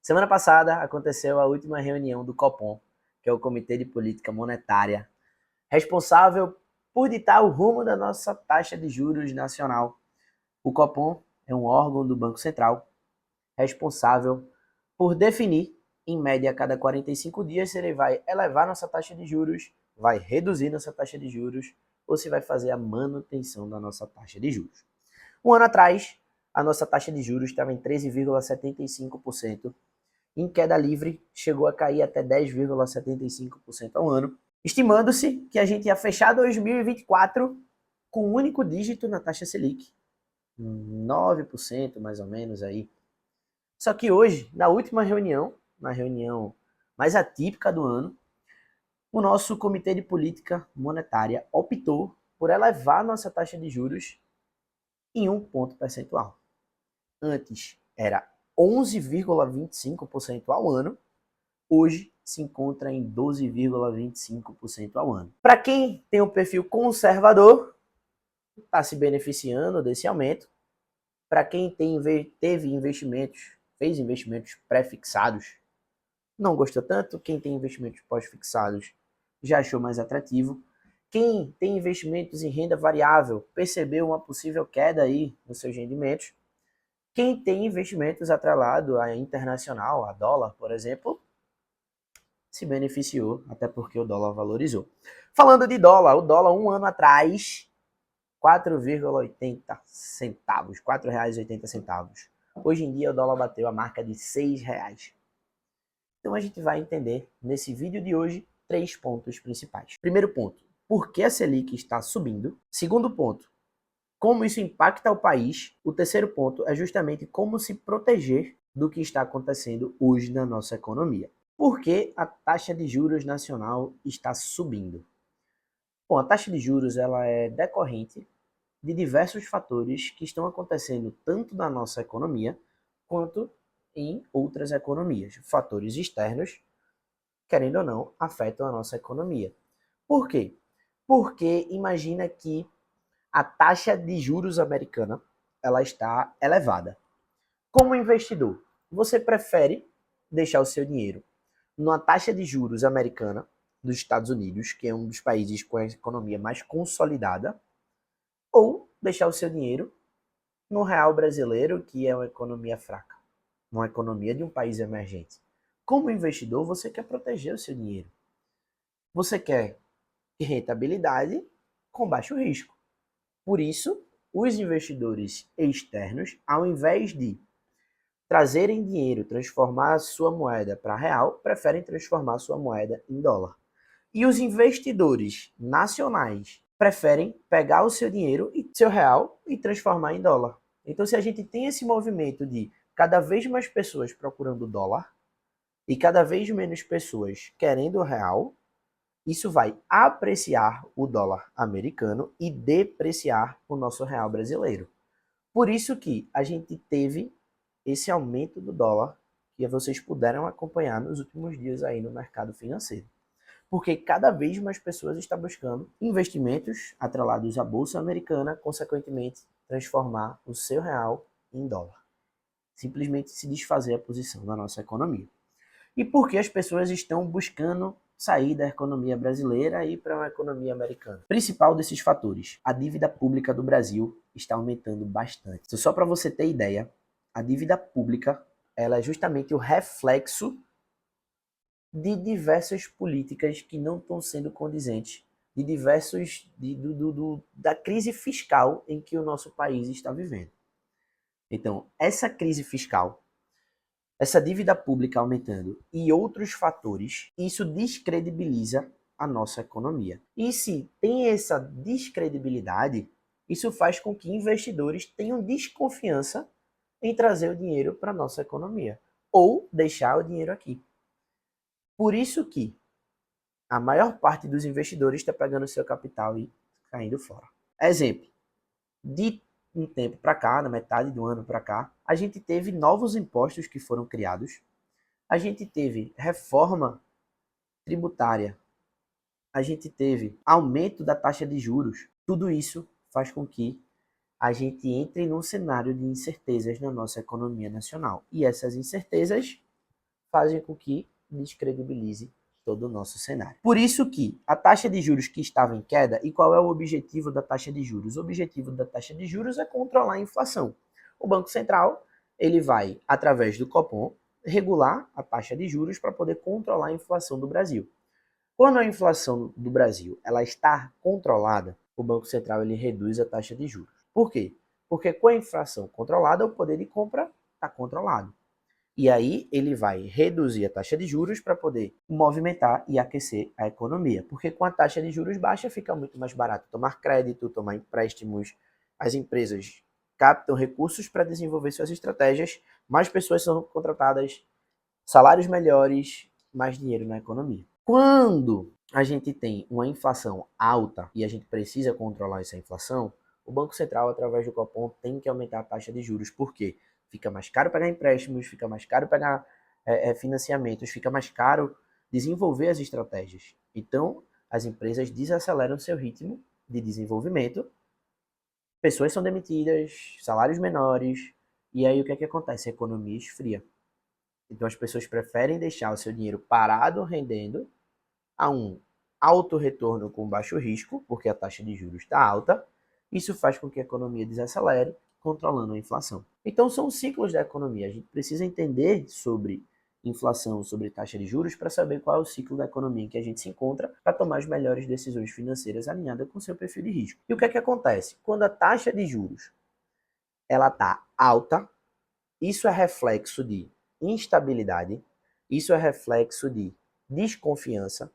Semana passada aconteceu a última reunião do Copom, que é o Comitê de Política Monetária, responsável por ditar o rumo da nossa taxa de juros nacional. O Copom é um órgão do Banco Central responsável por definir, em média, a cada 45 dias, se ele vai elevar nossa taxa de juros, vai reduzir nossa taxa de juros ou se vai fazer a manutenção da nossa taxa de juros. Um ano atrás, a nossa taxa de juros estava em 13,75%. Em queda livre, chegou a cair até 10,75% ao ano, estimando-se que a gente ia fechar 2024 com um único dígito na taxa Selic, 9% mais ou menos aí. Só que hoje, na última reunião, na reunião mais atípica do ano, o nosso Comitê de Política Monetária optou por elevar nossa taxa de juros em 1 ponto percentual. Antes era 11,25% ao ano, hoje se encontra em 12,25% ao ano. Para quem tem um perfil conservador, está se beneficiando desse aumento. Para quem teve investimentos, fez investimentos pré-fixados, não gostou tanto. Quem tem investimentos pós-fixados já achou mais atrativo. Quem tem investimentos em renda variável percebeu uma possível queda aí nos seus rendimentos. Quem tem investimentos atrelado à internacional, a dólar, por exemplo, se beneficiou, até porque o dólar valorizou. Falando de dólar, o dólar um ano atrás, 4,80 centavos, R$4,80. Hoje em dia o dólar bateu a marca de R$6. Então a gente vai entender nesse vídeo de hoje 3 pontos principais. Primeiro ponto, por que a Selic está subindo? Segundo ponto, como isso impacta o país. O terceiro ponto é justamente como se proteger do que está acontecendo hoje na nossa economia. Por que a taxa de juros nacional está subindo? Bom, a taxa de juros ela é decorrente de diversos fatores que estão acontecendo tanto na nossa economia quanto em outras economias. Fatores externos, querendo ou não, afetam a nossa economia. Por quê? Porque imagina que a taxa de juros americana ela está elevada. Como investidor, você prefere deixar o seu dinheiro numa taxa de juros americana dos Estados Unidos, que é um dos países com a economia mais consolidada, ou deixar o seu dinheiro no real brasileiro, que é uma economia fraca, uma economia de um país emergente? Como investidor, você quer proteger o seu dinheiro. Você quer rentabilidade com baixo risco. Por isso, os investidores externos, ao invés de trazerem dinheiro, transformar a sua moeda para real, preferem transformar a sua moeda em dólar. E os investidores nacionais preferem pegar o seu dinheiro e seu real e transformar em dólar. Então, se a gente tem esse movimento de cada vez mais pessoas procurando dólar e cada vez menos pessoas querendo o real, isso vai apreciar o dólar americano e depreciar o nosso real brasileiro. Por isso que a gente teve esse aumento do dólar que vocês puderam acompanhar nos últimos dias aí no mercado financeiro. Porque cada vez mais pessoas estão buscando investimentos atrelados à Bolsa Americana, consequentemente transformar o seu real em dólar. Simplesmente se desfazer a posição da nossa economia. E por que as pessoas estão buscando sair da economia brasileira e ir para uma economia americana? Principal desses fatores, a dívida pública do Brasil está aumentando bastante. Só para você ter ideia, a dívida pública ela é justamente o reflexo de diversas políticas que não estão sendo condizentes, de diversos da crise fiscal em que o nosso país está vivendo. Então, essa crise fiscal, essa dívida pública aumentando e outros fatores, isso descredibiliza a nossa economia. E se tem essa descredibilidade, isso faz com que investidores tenham desconfiança em trazer o dinheiro para a nossa economia ou deixar o dinheiro aqui. Por isso que a maior parte dos investidores está pegando seu capital e caindo fora. Exemplo, de um tempo para cá, na metade do ano para cá, a gente teve novos impostos que foram criados, a gente teve reforma tributária, a gente teve aumento da taxa de juros. Tudo isso faz com que a gente entre num cenário de incertezas na nossa economia nacional. E essas incertezas fazem com que descredibilize todo o nosso cenário. Por isso que a taxa de juros que estava em queda, e qual é o objetivo da taxa de juros? O objetivo da taxa de juros é controlar a inflação. O Banco Central, ele vai, através do Copom, regular a taxa de juros para poder controlar a inflação do Brasil. Quando a inflação do Brasil ela está controlada, o Banco Central ele reduz a taxa de juros. Por quê? Porque com a inflação controlada, o poder de compra está controlado. E aí ele vai reduzir a taxa de juros para poder movimentar e aquecer a economia. Porque com a taxa de juros baixa fica muito mais barato tomar crédito, tomar empréstimos. As empresas captam recursos para desenvolver suas estratégias, mais pessoas são contratadas, salários melhores, mais dinheiro na economia. Quando a gente tem uma inflação alta e a gente precisa controlar essa inflação, o Banco Central, através do Copom, tem que aumentar a taxa de juros. Por quê? Fica mais caro pegar empréstimos, fica mais caro pegar financiamentos, fica mais caro desenvolver as estratégias. Então, as empresas desaceleram seu ritmo de desenvolvimento, pessoas são demitidas, salários menores, e aí o que é que acontece? A economia esfria. Então, as pessoas preferem deixar o seu dinheiro parado, rendendo, a um alto retorno com baixo risco, porque a taxa de juros está alta. Isso faz com que a economia desacelere, controlando a inflação. Então, são ciclos da economia. A gente precisa entender sobre inflação, sobre taxa de juros, para saber qual é o ciclo da economia em que a gente se encontra, para tomar as melhores decisões financeiras alinhadas com seu perfil de risco. E o que é que acontece? Quando a taxa de juros ela está alta, isso é reflexo de instabilidade, isso é reflexo de desconfiança,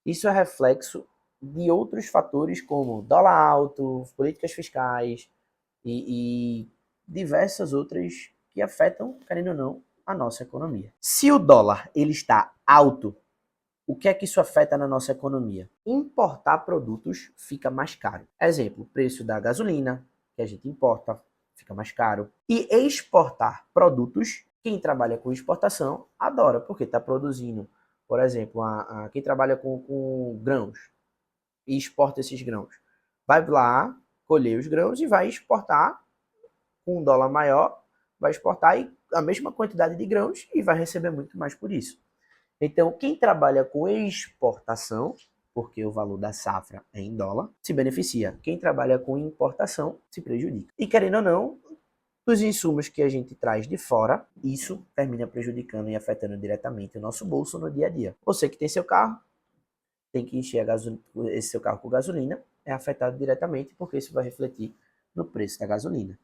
isso é reflexo de outros fatores como dólar alto, políticas fiscais e diversas outras que afetam, querendo ou não, a nossa economia. Se o dólar ele está alto, o que é que isso afeta na nossa economia? Importar produtos fica mais caro. Exemplo, o preço da gasolina, que a gente importa, fica mais caro. E exportar produtos, quem trabalha com exportação adora, porque está produzindo, por exemplo, quem trabalha com grãos e exporta esses grãos. Vai lá, colher os grãos e vai exportar com um dólar maior, vai exportar a mesma quantidade de grãos e vai receber muito mais por isso. Então, quem trabalha com exportação, porque o valor da safra é em dólar, se beneficia. Quem trabalha com importação se prejudica. E querendo ou não, dos insumos que a gente traz de fora, isso termina prejudicando e afetando diretamente o nosso bolso no dia a dia. Você que tem seu carro, tem que encher esse seu carro com gasolina, é afetado diretamente porque isso vai refletir no preço da gasolina.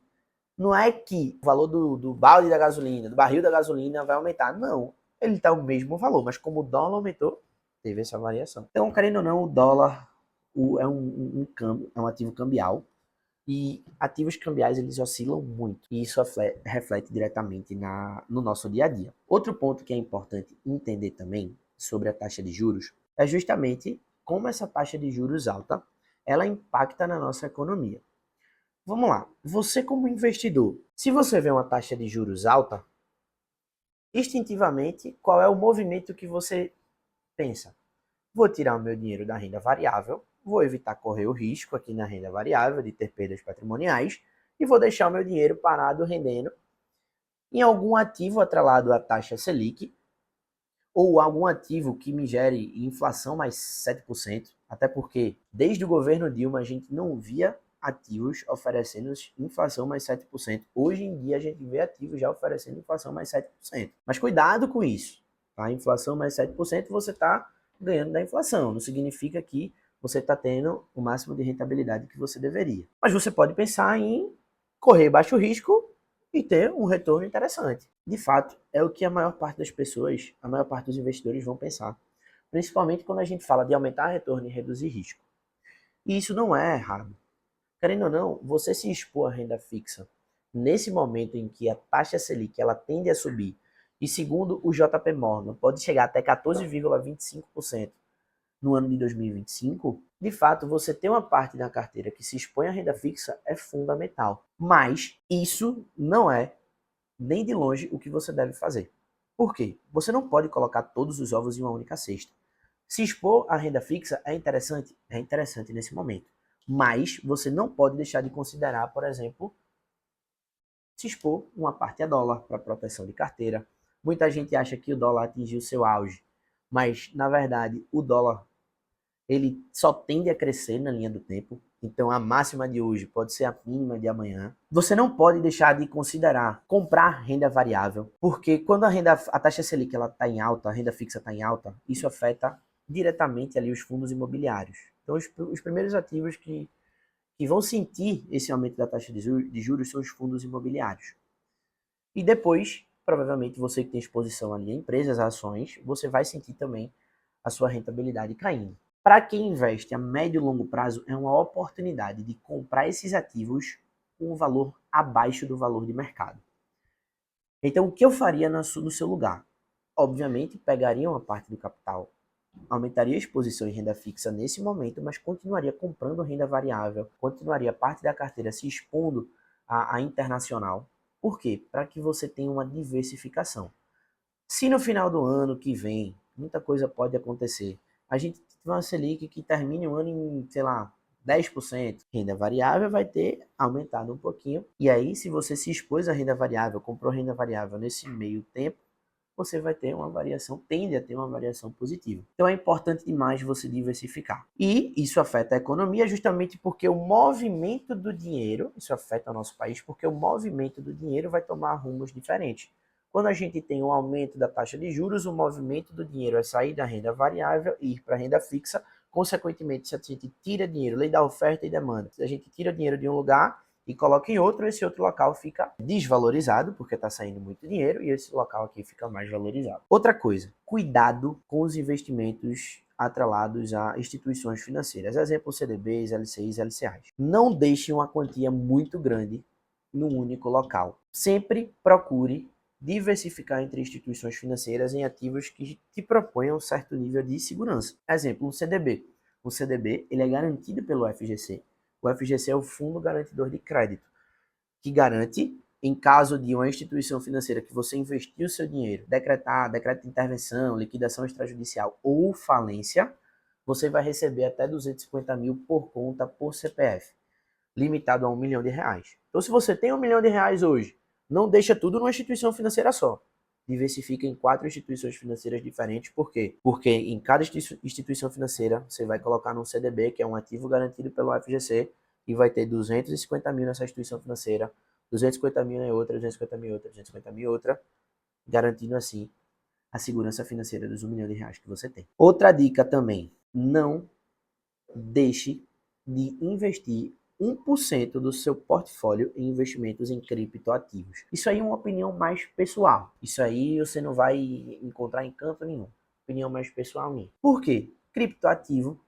Não é que o valor do balde da gasolina, do barril da gasolina vai aumentar. Não, ele está o mesmo valor, mas como o dólar aumentou, teve essa variação. Então, querendo ou não, o dólar é um ativo cambial e ativos cambiais eles oscilam muito e isso reflete diretamente no nosso dia a dia. Outro ponto que é importante entender também sobre a taxa de juros é justamente como essa taxa de juros alta ela impacta na nossa economia. Vamos lá, você como investidor, se você vê uma taxa de juros alta, instintivamente, qual é o movimento que você pensa? Vou tirar o meu dinheiro da renda variável, vou evitar correr o risco aqui na renda variável de ter perdas patrimoniais e vou deixar o meu dinheiro parado rendendo em algum ativo atrelado à taxa Selic ou algum ativo que me gere inflação mais 7%, até porque desde o governo Dilma a gente não via ativos oferecendo inflação mais 7%. Hoje em dia a gente vê ativos já oferecendo inflação mais 7%. Mas cuidado com isso. A inflação mais 7% você está ganhando da inflação. Não significa que você está tendo o máximo de rentabilidade que você deveria. Mas você pode pensar em correr baixo risco e ter um retorno interessante. De fato, é o que a maior parte das pessoas, a maior parte dos investidores vão pensar. Principalmente quando a gente fala de aumentar retorno e reduzir risco. E isso não é errado. Querendo ou não, você se expor à renda fixa nesse momento em que a taxa Selic ela tende a subir, e segundo o JP Morgan, pode chegar até 14,25% no ano de 2025, de fato, você ter uma parte da carteira que se expõe à renda fixa é fundamental. Mas isso não é, nem de longe, o que você deve fazer. Por quê? Você não pode colocar todos os ovos em uma única cesta. Se expor à renda fixa é interessante? É interessante nesse momento. Mas você não pode deixar de considerar, por exemplo, se expor uma parte a dólar para proteção de carteira, Muita gente acha que o dólar atingiu seu auge, mas na verdade o dólar ele só tende a crescer na linha do tempo. Então a máxima de hoje pode ser a mínima de amanhã. Você não pode deixar de considerar comprar renda variável, porque quando a taxa Selic ela está em alta, a renda fixa está em alta, isso afeta diretamente ali os fundos imobiliários. Então os primeiros ativos que vão sentir esse aumento da taxa de juros são os fundos imobiliários. E depois, provavelmente você que tem exposição ali a empresas, a ações, você vai sentir também a sua rentabilidade caindo. Para quem investe a médio e longo prazo, é uma oportunidade de comprar esses ativos com um valor abaixo do valor de mercado. Então, o que eu faria no seu lugar? Obviamente, pegaria uma parte do capital, aumentaria a exposição em renda fixa nesse momento, mas continuaria comprando renda variável, continuaria parte da carteira se expondo à internacional. Por quê? Para que você tenha uma diversificação. Se no final do ano que vem, muita coisa pode acontecer, a gente tiver uma Selic que termine o ano em, sei lá, 10%, renda variável vai ter aumentado um pouquinho. E aí, se você se expôs à renda variável, comprou renda variável nesse meio tempo, você vai ter uma variação, tende a ter uma variação positiva. Então é importante demais você diversificar. E isso afeta a economia justamente porque o movimento do dinheiro, isso afeta o nosso país, porque o movimento do dinheiro vai tomar rumos diferentes. Quando a gente tem um aumento da taxa de juros, o movimento do dinheiro é sair da renda variável e ir para a renda fixa. Consequentemente, se a gente tira dinheiro, lei da oferta e demanda, se a gente tira dinheiro de um lugar e coloca em outro, esse outro local fica desvalorizado, porque está saindo muito dinheiro, e esse local aqui fica mais valorizado. Outra coisa, cuidado com os investimentos atrelados a instituições financeiras. Exemplo, CDBs, LCIs, LCAs. Não deixe uma quantia muito grande num único local. Sempre procure diversificar entre instituições financeiras em ativos que te proponham um certo nível de segurança. Exemplo, um CDB. O CDB ele é garantido pelo FGC. O FGC é o Fundo Garantidor de Crédito, que garante, em caso de uma instituição financeira que você investiu o seu dinheiro, decreto de intervenção, liquidação extrajudicial ou falência, você vai receber até 250 mil por conta por CPF, limitado a R$1 milhão. Então, se você tem R$1 milhão hoje, não deixa tudo numa instituição financeira só. Diversifica em 4 instituições financeiras diferentes. Por quê? Porque em cada instituição financeira, você vai colocar num CDB, que é um ativo garantido pelo FGC, e vai ter 250 mil nessa instituição financeira, 250 mil em outra, 250 mil em outra, 250 mil em outra, garantindo assim a segurança financeira dos R$1 milhão que você tem. Outra dica também, não deixe de investir 1% do seu portfólio em investimentos em criptoativos. Isso aí é uma opinião mais pessoal. Isso aí você não vai encontrar em canto nenhum. Opinião mais pessoal minha. Por quê? Criptoativo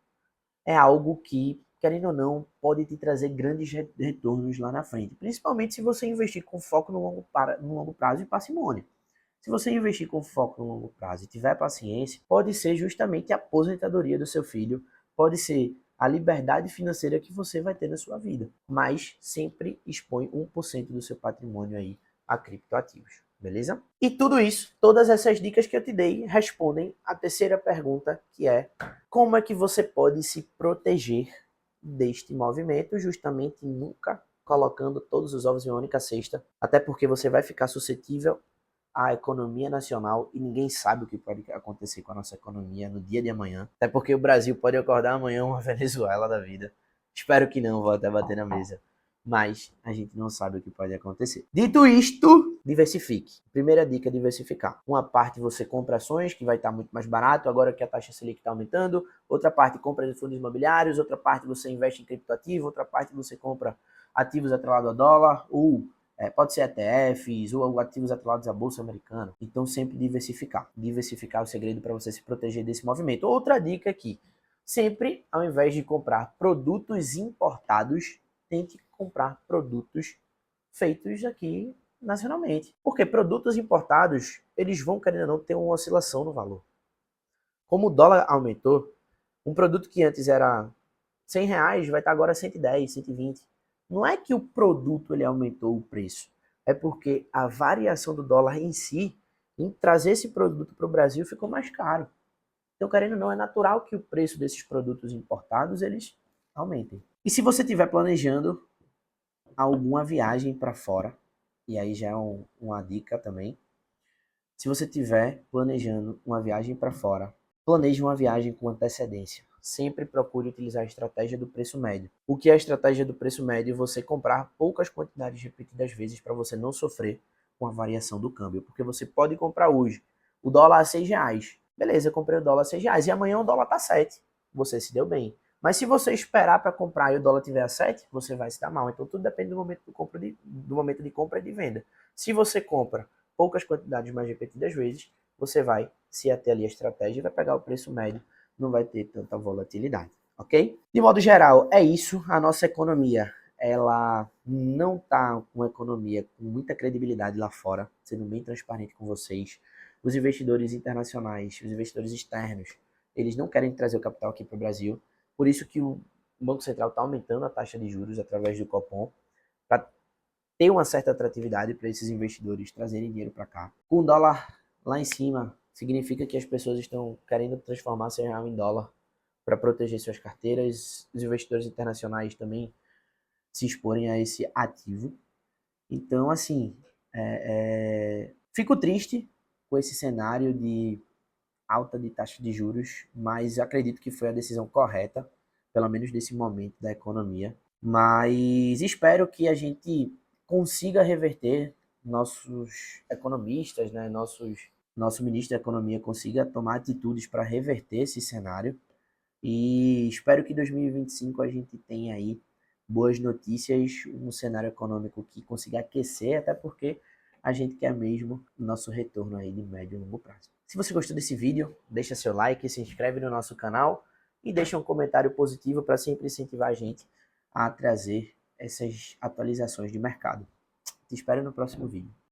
é algo que, querendo ou não, pode te trazer grandes retornos lá na frente. Principalmente se você investir com foco no longo prazo e parcimônia. Se você investir com foco no longo prazo e tiver paciência, pode ser justamente a aposentadoria do seu filho, pode ser a liberdade financeira que você vai ter na sua vida. Mas sempre expõe 1% do seu patrimônio aí a criptoativos, beleza? E tudo isso, todas essas dicas que eu te dei, respondem à terceira pergunta, que é como é que você pode se proteger deste movimento, justamente nunca colocando todos os ovos em uma única cesta, até porque você vai ficar suscetível à economia nacional e ninguém sabe o que pode acontecer com a nossa economia no dia de amanhã. Até porque o Brasil pode acordar amanhã uma Venezuela da vida. Espero que não, vou até bater na mesa. Mas a gente não sabe o que pode acontecer. Dito isto, diversifique. Primeira dica, diversificar. Uma parte você compra ações, que vai estar muito mais barato, agora que a taxa Selic está aumentando. Outra parte compra de fundos imobiliários. Outra parte você investe em criptoativo. Outra parte você compra ativos atrelados a dólar ou pode ser ETFs ou ativos atrelados à Bolsa Americana. Então, sempre diversificar. Diversificar é o segredo para você se proteger desse movimento. Outra dica aqui. Sempre, ao invés de comprar produtos importados, tente comprar produtos feitos aqui nacionalmente. Porque produtos importados, eles vão, querendo ou não, ter uma oscilação no valor. Como o dólar aumentou, um produto que antes era R$100 vai estar agora 110, 120. Não é que o produto ele aumentou o preço, é porque a variação do dólar em si, em trazer esse produto para o Brasil, ficou mais caro. Então, querendo ou não, é natural que o preço desses produtos importados eles aumentem. E se você estiver planejando alguma viagem para fora, e aí já é uma dica também, Se você estiver planejando uma viagem para fora, planeje uma viagem com antecedência. Sempre procure utilizar a estratégia do preço médio. O que é a estratégia do preço médio? Você comprar poucas quantidades repetidas vezes para você não sofrer com a variação do câmbio. Porque você pode comprar hoje o dólar a R$ 6. Beleza, eu comprei o dólar a R$ 6 e amanhã o dólar está 7. Você se deu bem. Mas se você esperar para comprar e o dólar tiver a 7, você vai se dar mal. Então tudo depende do momento de compra e de venda. Se você compra poucas quantidades mais repetidas vezes, você vai se ater ali a estratégia e vai pegar o preço médio, não vai ter tanta volatilidade, ok? De modo geral, é isso. A nossa economia, ela não está uma economia com muita credibilidade lá fora, sendo bem transparente com vocês. Os investidores internacionais, os investidores externos, eles não querem trazer o capital aqui para o Brasil, por isso que o Banco Central está aumentando a taxa de juros através do Copom, para ter uma certa atratividade para esses investidores trazerem dinheiro para cá. Com o dólar lá em cima, significa que as pessoas estão querendo transformar seu real em dólar para proteger suas carteiras. Os investidores internacionais também se exporem a esse ativo. Então, assim, fico triste com esse cenário de alta de taxa de juros, mas acredito que foi a decisão correta, pelo menos nesse momento da economia. Mas espero que a gente consiga reverter, nossos economistas, né, nosso ministro da Economia consiga tomar atitudes para reverter esse cenário. E espero que em 2025 a gente tenha aí boas notícias, um cenário econômico que consiga aquecer, até porque a gente quer mesmo o nosso retorno aí de médio e longo prazo. Se você gostou desse vídeo, deixa seu like, se inscreve no nosso canal e deixa um comentário positivo para sempre incentivar a gente a trazer essas atualizações de mercado. Te espero no próximo vídeo.